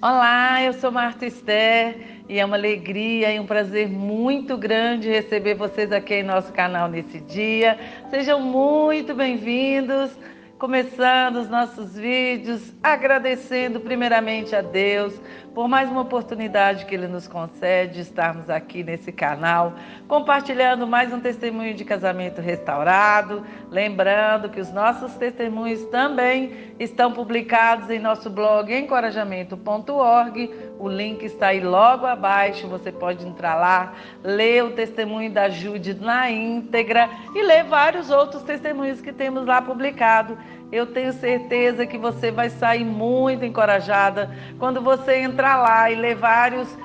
Olá, eu sou Marta Esther e é uma alegria e um prazer muito grande receber vocês aqui em nosso canal nesse dia. Sejam muito bem-vindos. Começando os nossos vídeos, agradecendo primeiramente a Deus por mais uma oportunidade que Ele nos concede de estarmos aqui nesse canal, compartilhando mais um testemunho de casamento restaurado. Lembrando que os nossos testemunhos também estão publicados em nosso blog encorajamento.org. O link está aí logo abaixo, você pode entrar lá, ler o testemunho da Jude na íntegra e ler vários outros testemunhos que temos lá publicados. Eu tenho certeza que você vai sair muito encorajada quando você entrar lá e ler vários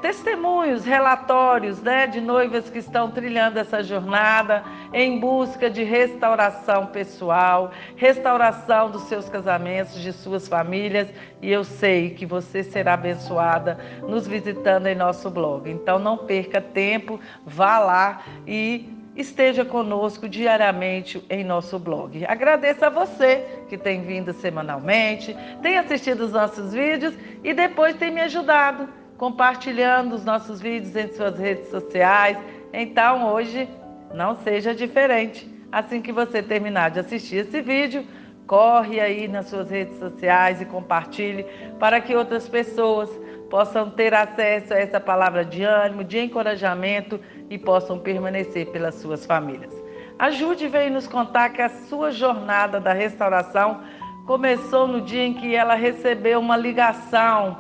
testemunhos, relatórios, de noivas que estão trilhando essa jornada em busca de restauração pessoal, restauração dos seus casamentos, de suas famílias. E eu sei que você será abençoada nos visitando em nosso blog. Então não perca tempo, vá lá e esteja conosco diariamente em nosso blog. Agradeço a você que tem vindo semanalmente, tem assistido os nossos vídeos e depois tem me ajudado compartilhando os nossos vídeos em suas redes sociais. Então hoje não seja diferente. Assim que você terminar de assistir esse vídeo, corre aí nas suas redes sociais e compartilhe para que outras pessoas possam ter acesso a essa palavra de ânimo, de encorajamento e possam permanecer pelas suas famílias. A Jude veio nos contar que a sua jornada da restauração começou no dia em que ela recebeu uma ligação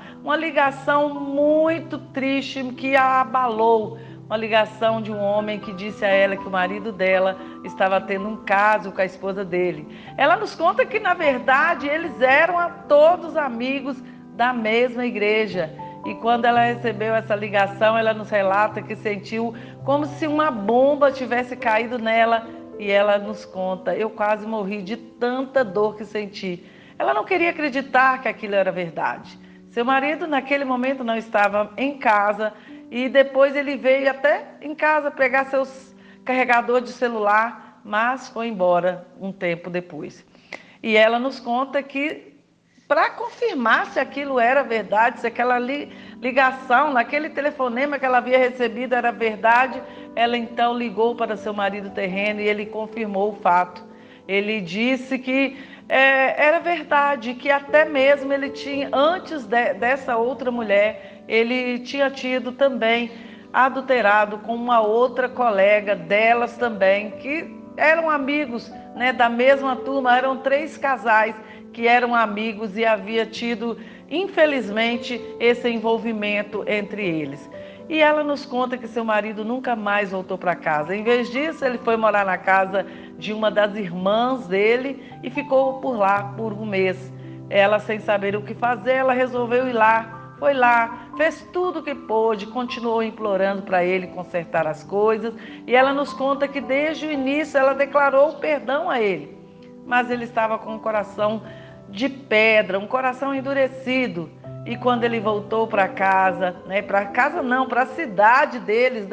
muito triste que a abalou. Uma ligação de um homem que disse a ela que o marido dela estava tendo um caso com a esposa dele. Ela nos conta que, na verdade, eles eram todos amigos da mesma igreja. E quando ela recebeu essa ligação, ela nos relata que sentiu como se uma bomba tivesse caído nela. E ela nos conta: eu quase morri de tanta dor que senti. Ela não queria acreditar que aquilo era verdade. Seu marido, naquele momento, não estava em casa. E depois ele veio até em casa pegar seus carregadores de celular, mas foi embora um tempo depois. E ela nos conta que, para confirmar se aquilo era verdade, se aquela ligação, naquele telefonema que ela havia recebido era verdade, ela então ligou para seu marido terreno e ele confirmou o fato. Ele disse que era verdade, que até mesmo ele tinha, antes dessa outra mulher, ele tinha tido também adulterado com uma outra colega delas também, que eram amigos, da mesma turma. Eram 3 casais que eram amigos e havia tido, infelizmente, esse envolvimento entre eles. E ela nos conta que seu marido nunca mais voltou para casa. Em vez disso, ele foi morar na casa de uma das irmãs dele e ficou por lá por um mês. Ela, sem saber o que fazer, ela resolveu ir lá. Foi lá, fez tudo o que pôde, continuou implorando para ele consertar as coisas. E ela nos conta que desde o início ela declarou perdão a ele. Mas ele estava com um coração de pedra, um coração endurecido. E quando ele voltou para casa, para a cidade deles,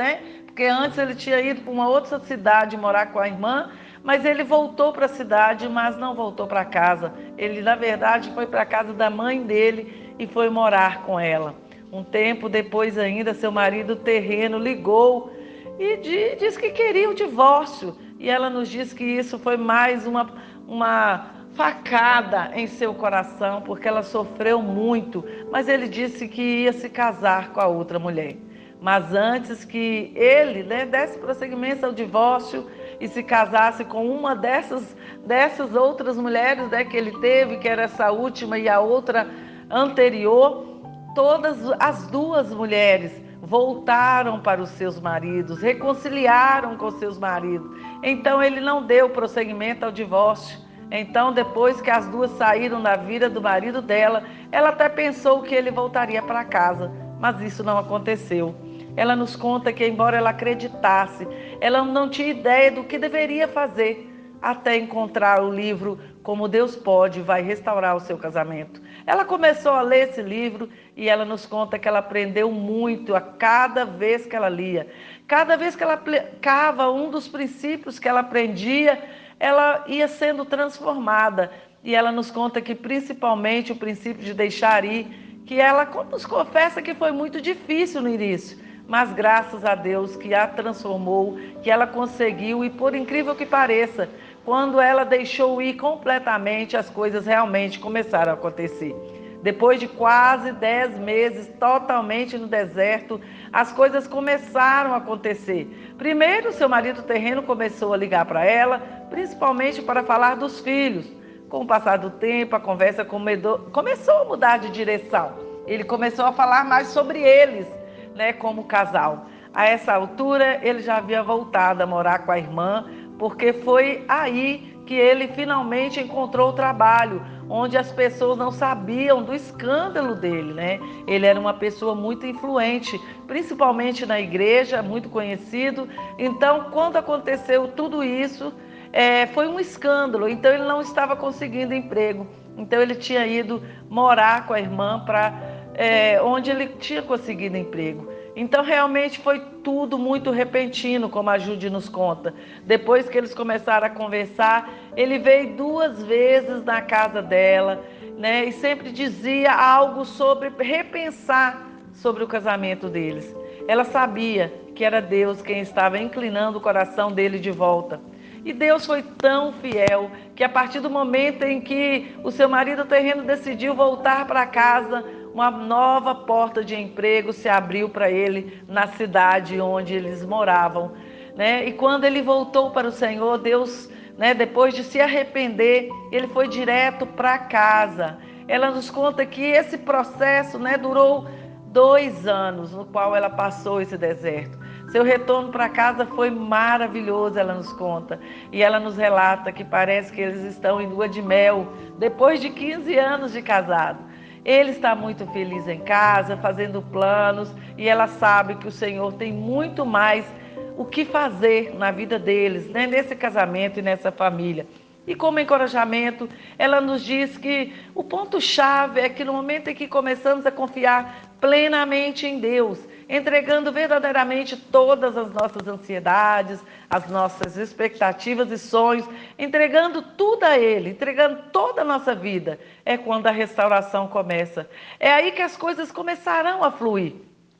porque antes ele tinha ido para uma outra cidade morar com a irmã, mas ele voltou para a cidade, mas não voltou para casa. Ele, na verdade, foi para a casa da mãe dele e foi morar com ela. Um tempo depois ainda, seu marido terreno ligou e disse que queria o divórcio. E ela nos diz que isso foi mais uma facada em seu coração, porque ela sofreu muito, mas ele disse que ia se casar com a outra mulher. Mas antes que ele desse prosseguimento ao divórcio e se casasse com uma dessas outras mulheres que ele teve, que era essa última e a outra anterior, todas as 2 mulheres voltaram para os seus maridos, reconciliaram com seus maridos. Então ele não deu prosseguimento ao divórcio. Então, depois que as 2 saíram da vida do marido dela, ela até pensou que ele voltaria para casa, mas isso não aconteceu. Ela nos conta que, embora ela acreditasse, ela não tinha ideia do que deveria fazer até encontrar o livro Como Deus Pode Vai Restaurar o Seu Casamento. Ela começou a ler esse livro e ela nos conta que ela aprendeu muito a cada vez que ela lia. Cada vez que ela aplicava um dos princípios que ela aprendia, ela ia sendo transformada. E ela nos conta que principalmente o princípio de deixar ir, que ela nos confessa que foi muito difícil no início, mas graças a Deus que a transformou, que ela conseguiu, e por incrível que pareça, quando ela deixou ir completamente, as coisas realmente começaram a acontecer. Depois de quase 10 meses totalmente no deserto, as coisas começaram a acontecer. Primeiro, seu marido terreno começou a ligar para ela, principalmente para falar dos filhos. Com o passar do tempo, a conversa começou a mudar de direção. Ele começou a falar mais sobre eles, né, como casal. A essa altura, ele já havia voltado a morar com a irmã, porque foi aí que ele finalmente encontrou o trabalho, onde as pessoas não sabiam do escândalo dele, né? Ele era uma pessoa muito influente, principalmente na igreja, muito conhecido. Então, quando aconteceu tudo isso, foi um escândalo. Então, ele não estava conseguindo emprego. Então, ele tinha ido morar com a irmã para onde ele tinha conseguido emprego. Então, realmente foi tudo muito repentino, como a Judy nos conta. Depois que eles começaram a conversar, ele veio 2 vezes na casa dela, né? E sempre dizia algo sobre repensar sobre o casamento deles. Ela sabia que era Deus quem estava inclinando o coração dele de volta. E Deus foi tão fiel que a partir do momento em que o seu marido terreno decidiu voltar para casa, uma nova porta de emprego se abriu para ele na cidade onde eles moravam, né? E quando ele voltou para o Senhor, Deus, né, depois de se arrepender, ele foi direto para casa. Ela nos conta que esse processo, né, durou 2 anos, no qual ela passou esse deserto. Seu retorno para casa foi maravilhoso, ela nos conta. E ela nos relata que parece que eles estão em lua de mel, depois de 15 anos de casado. Ele está muito feliz em casa, fazendo planos, e ela sabe que o Senhor tem muito mais o que fazer na vida deles, né? Nesse casamento e nessa família. E como encorajamento, ela nos diz que o ponto-chave é que no momento em que começamos a confiar plenamente em Deus, entregando verdadeiramente todas as nossas ansiedades, as nossas expectativas e sonhos, entregando tudo a Ele, entregando toda a nossa vida, é quando a restauração começa. É aí que as coisas começarão a fluir.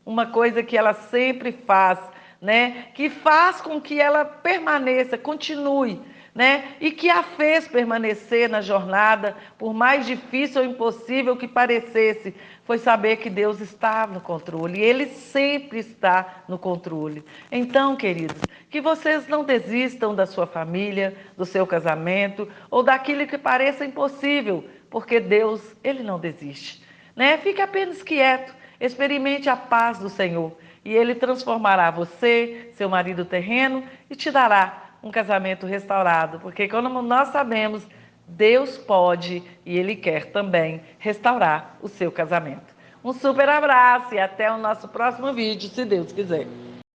Uma coisa que ela sempre faz, né? Que faz com que ela permaneça, continue, né? E que a fez permanecer na jornada, por mais difícil ou impossível que parecesse, foi saber que Deus estava no controle, e Ele sempre está no controle. Então, queridos, que vocês não desistam da sua família, do seu casamento, ou daquilo que pareça impossível, porque Deus, Ele não desiste, né? Fique apenas quieto, experimente a paz do Senhor, e Ele transformará você, seu marido terreno, e te dará um casamento restaurado, porque como nós sabemos, Deus pode e Ele quer também restaurar o seu casamento. Um super abraço e até o nosso próximo vídeo, se Deus quiser.